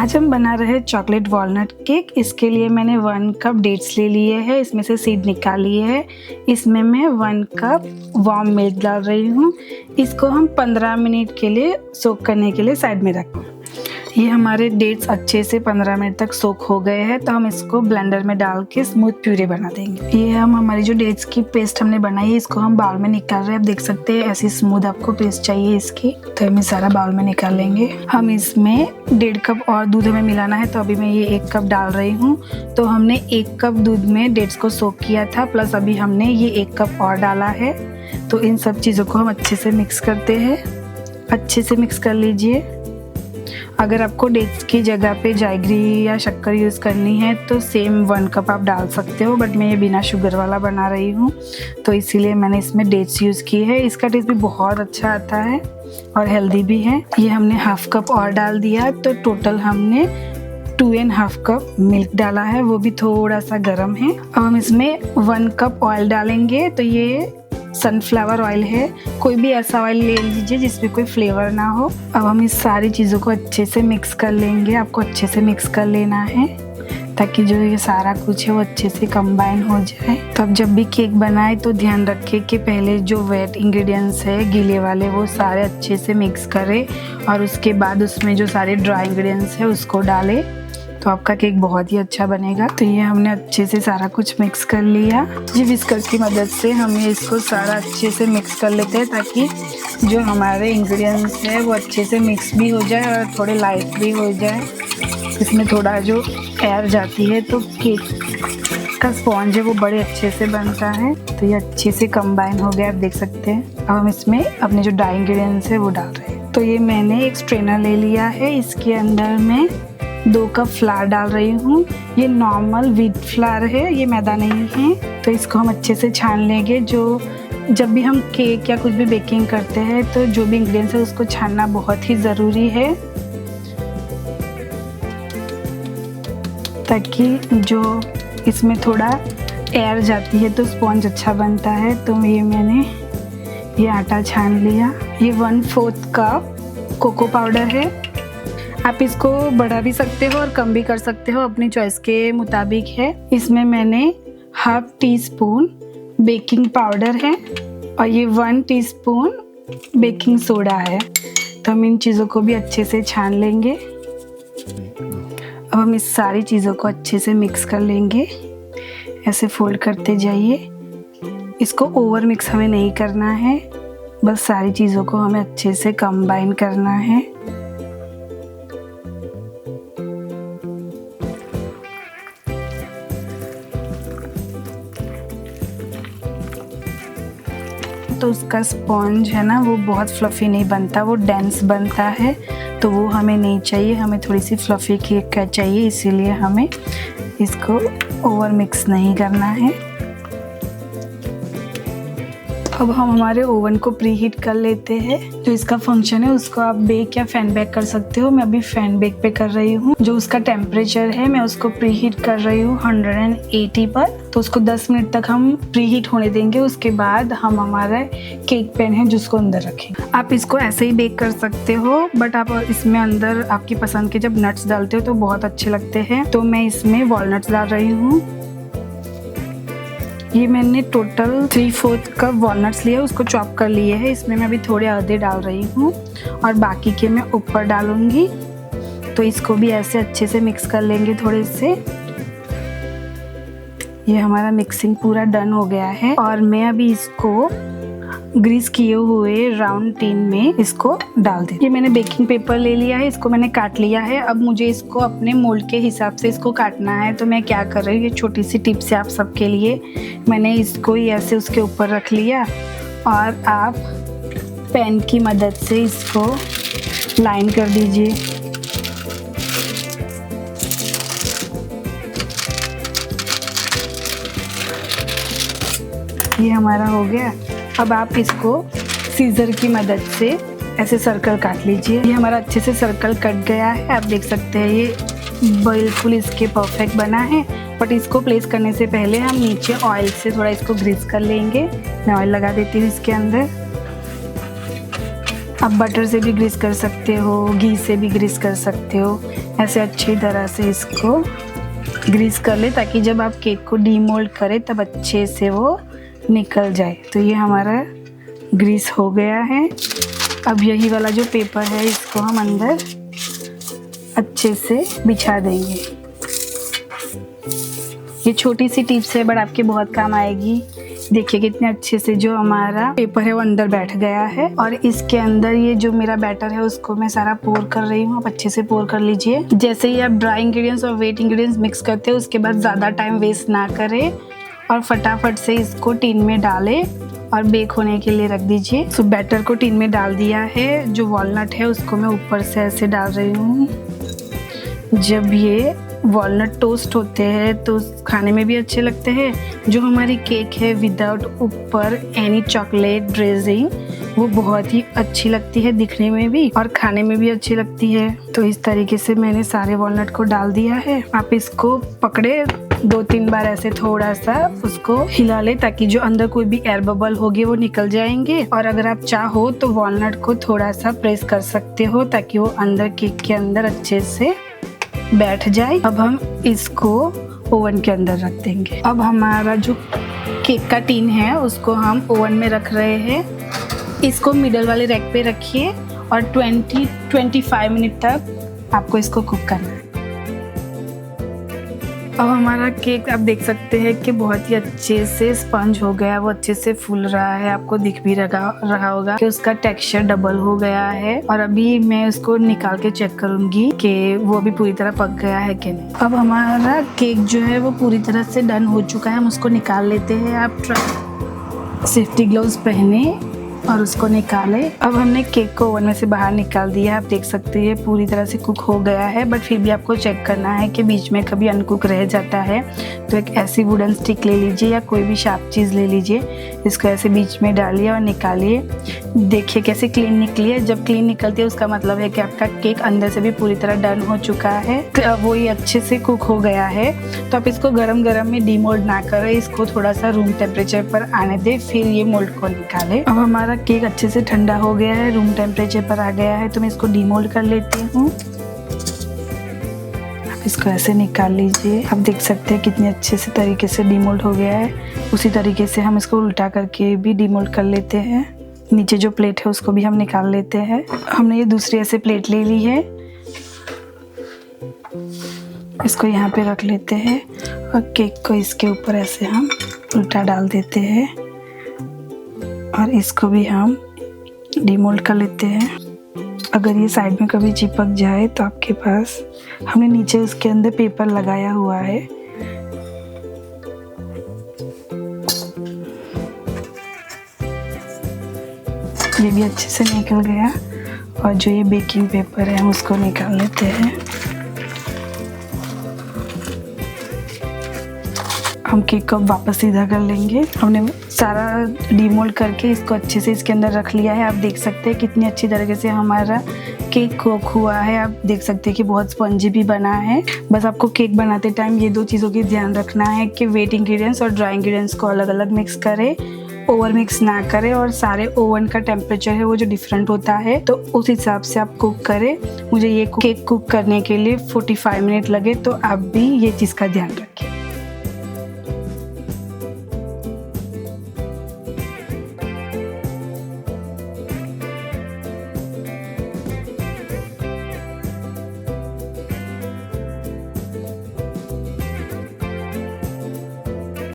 आज हम बना रहे हैं चॉकलेट वॉलनट केक। इसके लिए मैंने 1 कप डेट्स ले लिए हैं, इसमें से सीड निकाल लिए है। इसमें मैं 1 कप वार्म मिल्क डाल रही हूँ। इसको हम 15 मिनट के लिए सोक करने के लिए साइड में रखें। ये हमारे डेट्स अच्छे से 15 मिनट तक सोक हो गए हैं, तो हम इसको ब्लेंडर में डाल के स्मूथ प्यूरी बना देंगे। ये हमारी जो डेट्स की पेस्ट हमने बनाई है, इसको हम बाउल में निकाल रहे हैं। आप देख सकते हैं ऐसी स्मूथ आपको पेस्ट चाहिए इसकी, तो हम सारा बाउल में निकाल लेंगे। हम इसमें 1.5 कप और दूध हमें मिलाना है, तो अभी मैं ये 1 कप डाल रही हूँ। तो हमने 1 कप दूध में डेट्स को सोक किया था, प्लस अभी हमने ये 1 कप और डाला है। तो इन सब चीज़ों को हम अच्छे से मिक्स करते हैं। अच्छे से मिक्स कर लीजिए। अगर आपको डेट्स की जगह पे जैगरी या शक्कर यूज़ करनी है तो सेम 1 कप आप डाल सकते हो, बट मैं ये बिना शुगर वाला बना रही हूँ, तो इसीलिए मैंने इसमें डेट्स यूज़ की है। इसका टेस्ट भी बहुत अच्छा आता है और हेल्दी भी है। ये हमने 1/2 कप और डाल दिया, तो टोटल हमने 2.5 कप मिल्क डाला है, वो भी थोड़ा सा गर्म है। अब हम इसमें 1 कप ऑयल डालेंगे। तो ये सनफ्लावर ऑयल है, कोई भी ऐसा ऑयल ले लीजिए जिसमें कोई फ्लेवर ना हो। अब हम इस सारी चीज़ों को अच्छे से मिक्स कर लेंगे। आपको अच्छे से मिक्स कर लेना है ताकि जो ये सारा कुछ है वो अच्छे से कंबाइन हो जाए। तो अब जब भी केक बनाए तो ध्यान रखें कि पहले जो वेट इंग्रेडिएंट्स है गीले वाले वो सारे अच्छे से मिक्स करें, और उसके बाद उसमें जो सारे ड्राई इंग्रेडिएंट्स है उसको डालें, तो आपका केक बहुत ही अच्छा बनेगा। तो ये हमने अच्छे से सारा कुछ मिक्स कर लिया। जी विस्कर की मदद से हम ये इसको सारा अच्छे से मिक्स कर लेते हैं, ताकि जो हमारे इंग्रेडिएंट्स है वो अच्छे से मिक्स भी हो जाए और थोड़े लाइट भी हो जाए। इसमें थोड़ा जो एयर जाती है तो केक का स्पॉन्ज है वो बड़े अच्छे से बनता है। तो ये अच्छे से कंबाइन हो गया, आप देख सकते हैं। अब हम इसमें अपने जो ड्राई इंग्रेडिएंट्स है वो डाल रहे हैं। तो ये मैंने एक स्ट्रेनर ले लिया है, इसके अंदर मैं 2 कप फ्लावर डाल रही हूँ। ये नॉर्मल व्हीट फ्लावर है, ये मैदा नहीं है। तो इसको हम अच्छे से छान लेंगे। जब भी हम केक या कुछ भी बेकिंग करते हैं तो जो भी इंग्रेडिएंट्स है उसको छानना बहुत ही ज़रूरी है, ताकि जो इसमें थोड़ा एयर जाती है तो स्पॉन्ज अच्छा बनता है। तो मैंने ये आटा छान लिया। ये 1/4 कप कोको पाउडर है। आप इसको बढ़ा भी सकते हो और कम भी कर सकते हो, अपनी चॉइस के मुताबिक है। इसमें मैंने 1/2 टीस्पून बेकिंग पाउडर है और ये 1 टीस्पून बेकिंग सोडा है। तो हम इन चीज़ों को भी अच्छे से छान लेंगे। अब हम इस सारी चीज़ों को अच्छे से मिक्स कर लेंगे। ऐसे फोल्ड करते जाइए। इसको ओवर मिक्स हमें नहीं करना है, बस सारी चीज़ों को हमें अच्छे से कंबाइन करना है। तो उसका स्पॉन्ज है ना वो बहुत फ्लफ़ी नहीं बनता, वो डेंस बनता है, तो वो हमें नहीं चाहिए। हमें थोड़ी सी फ्लफ़ी केक का चाहिए, इसीलिए हमें इसको ओवर मिक्स नहीं करना है। अब हम हमारे ओवन को प्री हीट कर लेते हैं। जो इसका फंक्शन है उसको आप बेक या फैन बेक कर सकते हो। मैं अभी फैन बेक पे कर रही हूँ। जो उसका टेम्परेचर है मैं उसको प्री हीट कर रही हूँ 180 पर। तो उसको 10 मिनट तक हम प्री हीट होने देंगे। उसके बाद हम हमारा केक पैन है जिसको अंदर रखेंगे। आप इसको ऐसे ही बेक कर सकते हो, बट आप इसमें अंदर आपकी पसंद के जब नट्स डालते हो तो बहुत अच्छे लगते हैं। तो मैं इसमें वॉलनट्स डाल रही हूँ। ये मैंने टोटल 3/4 कप वॉलनट्स लिए, उसको चॉप कर लिए है। इसमें मैं अभी थोड़े आधे डाल रही हूँ और बाकी के मैं ऊपर डालूंगी। तो इसको भी ऐसे अच्छे से मिक्स कर लेंगे थोड़े से। ये हमारा मिक्सिंग पूरा डन हो गया है और मैं अभी इसको ग्रीस किए हुए राउंड टिन में इसको डाल दें। ये मैंने बेकिंग पेपर ले लिया है, इसको मैंने काट लिया है। अब मुझे इसको अपने मोल्ड के हिसाब से इसको काटना है। तो मैं क्या कर रही हूँ, ये छोटी सी टिप्स है आप सबके लिए। मैंने इसको ही ऐसे उसके ऊपर रख लिया और आप पेन की मदद से इसको लाइन कर दीजिए। ये हमारा हो गया। अब आप इसको सीजर की मदद से ऐसे सर्कल काट लीजिए। ये हमारा अच्छे से सर्कल कट गया है, आप देख सकते हैं ये बिल्कुल इसके परफेक्ट बना है। बट इसको प्लेस करने से पहले हम नीचे ऑयल से थोड़ा इसको ग्रीस कर लेंगे। मैं ऑयल लगा देती हूँ इसके अंदर। आप बटर से भी ग्रीस कर सकते हो, घी से भी ग्रीस कर सकते हो। ऐसे अच्छी तरह से इसको ग्रीस कर ले ताकि जब आप केक को डीमोल्ड करें तब अच्छे से वो निकल जाए। तो ये हमारा ग्रीस हो गया है। अब यही वाला जो पेपर है इसको हम अंदर अच्छे से बिछा देंगे। ये छोटी सी टिप्स है बट आपके बहुत काम आएगी। देखिए कितने अच्छे से जो हमारा पेपर है वो अंदर बैठ गया है। और इसके अंदर ये जो मेरा बैटर है उसको मैं सारा पोर कर रही हूँ। आप अच्छे से पोर कर लीजिए। जैसे ही आप ड्राई इंग्रेडिएंट्स और वेट इंग्रेडिएंट्स मिक्स करते हैं उसके बाद ज़्यादा टाइम वेस्ट ना करें और फटाफट से इसको टीन में डालें और बेक होने के लिए रख दीजिए। सो बैटर को टीन में डाल दिया है। जो वॉलनट है उसको मैं ऊपर से ऐसे डाल रही हूँ। जब ये वॉलनट टोस्ट होते हैं तो खाने में भी अच्छे लगते हैं। जो हमारी केक है विदाउट ऊपर एनी चॉकलेट ड्रेजिंग वो बहुत ही अच्छी लगती है दिखने में भी और खाने में भी अच्छी लगती है। तो इस तरीके से मैंने सारे वॉलनट को डाल दिया है। आप इसको पकड़े 2-3 बार ऐसे थोड़ा सा उसको हिला ले ताकि जो अंदर कोई भी एयर बबल होगी वो निकल जाएंगे। और अगर आप चाहो तो वॉलनट को थोड़ा सा प्रेस कर सकते हो ताकि वो अंदर केक के अंदर अच्छे से बैठ जाए। अब हम इसको ओवन के अंदर रख देंगे। अब हमारा जो केक का टीन है उसको हम ओवन में रख रहे हैं। इसको मिडल वाले रैक पे रखिए और 20-25 मिनट तक आपको इसको कुक करना है। अब हमारा केक आप देख सकते हैं कि बहुत ही अच्छे से स्पंज हो गया, वो अच्छे से फूल रहा है। आपको दिख भी रहा होगा कि उसका टेक्सचर डबल हो गया है। और अभी मैं उसको निकाल के चेक करूंगी कि वो अभी पूरी तरह पक गया है कि नहीं। अब हमारा केक जो है वो पूरी तरह से डन हो चुका है। हम उसको निकाल लेते हैं। आप सेफ्टी ग्लव्स पहने और उसको निकाले। अब हमने केक को ओवन में से बाहर निकाल दिया। आप देख सकते हैं पूरी तरह से कुक हो गया है बट फिर भी आपको चेक करना है कि बीच में कभी अनकुक रह जाता है तो एक ऐसी वुडन स्टिक ले लीजिए या कोई भी शार्प चीज़ ले लीजिए। इसको ऐसे बीच में डालिए और निकालिए। देखिए कैसे क्लीन निकली है। जब क्लीन निकलती है उसका मतलब है कि आपका केक अंदर से भी पूरी तरह डन हो चुका है। वो ये अच्छे से कुक हो गया है। तो आप इसको गरम गरम में डीमोल्ड ना करें, इसको थोड़ा सा रूम टेम्परेचर पर आने दें फिर ये मोल्ड को निकालें। अब हमारा केक अच्छे से ठंडा हो गया है, रूम टेम्परेचर पर आ गया है। तो मैं इसको डीमोल्ड कर लेती हूँ। आप इसको ऐसे निकाल लीजिए। आप देख सकते हैं कितने अच्छे से तरीके से डीमोल्ड हो गया है। उसी तरीके से हम इसको उल्टा करके भी डीमोल्ड कर लेते हैं। नीचे जो प्लेट है उसको भी हम निकाल लेते हैं। हमने ये दूसरी ऐसे प्लेट ले ली है। इसको यहाँ पे रख लेते हैं और केक को इसके ऊपर ऐसे हम उल्टा डाल देते हैं और इसको भी हम डीमोल्ड कर लेते हैं। अगर ये साइड में कभी चिपक जाए तो आपके पास, हमने नीचे उसके अंदर पेपर लगाया हुआ है। ये भी अच्छे से निकल गया। और जो ये बेकिंग पेपर है हम उसको निकाल लेते हैं। हम केक को वापस सीधा कर लेंगे। हमने सारा डीमोल्ड करके इसको अच्छे से इसके अंदर रख लिया है। आप देख सकते हैं कितनी अच्छी तरीके से हमारा केक कुक हुआ है। आप देख सकते हैं कि बहुत स्पंजी भी बना है। बस आपको केक बनाते टाइम ये 2 चीज़ों की ध्यान रखना है कि वेट इंग्रेडिएंट्स और ड्राई इंग्रेडिएंट्स को अलग अलग मिक्स करें, ओवर मिक्स ना करें। और सारे ओवन का टेम्परेचर है वो जो डिफरेंट होता है तो उस हिसाब से आप कुक करें। मुझे ये केक कुक करने के लिए 45 मिनट लगे तो आप भी ये चीज़ का ध्यान रखें।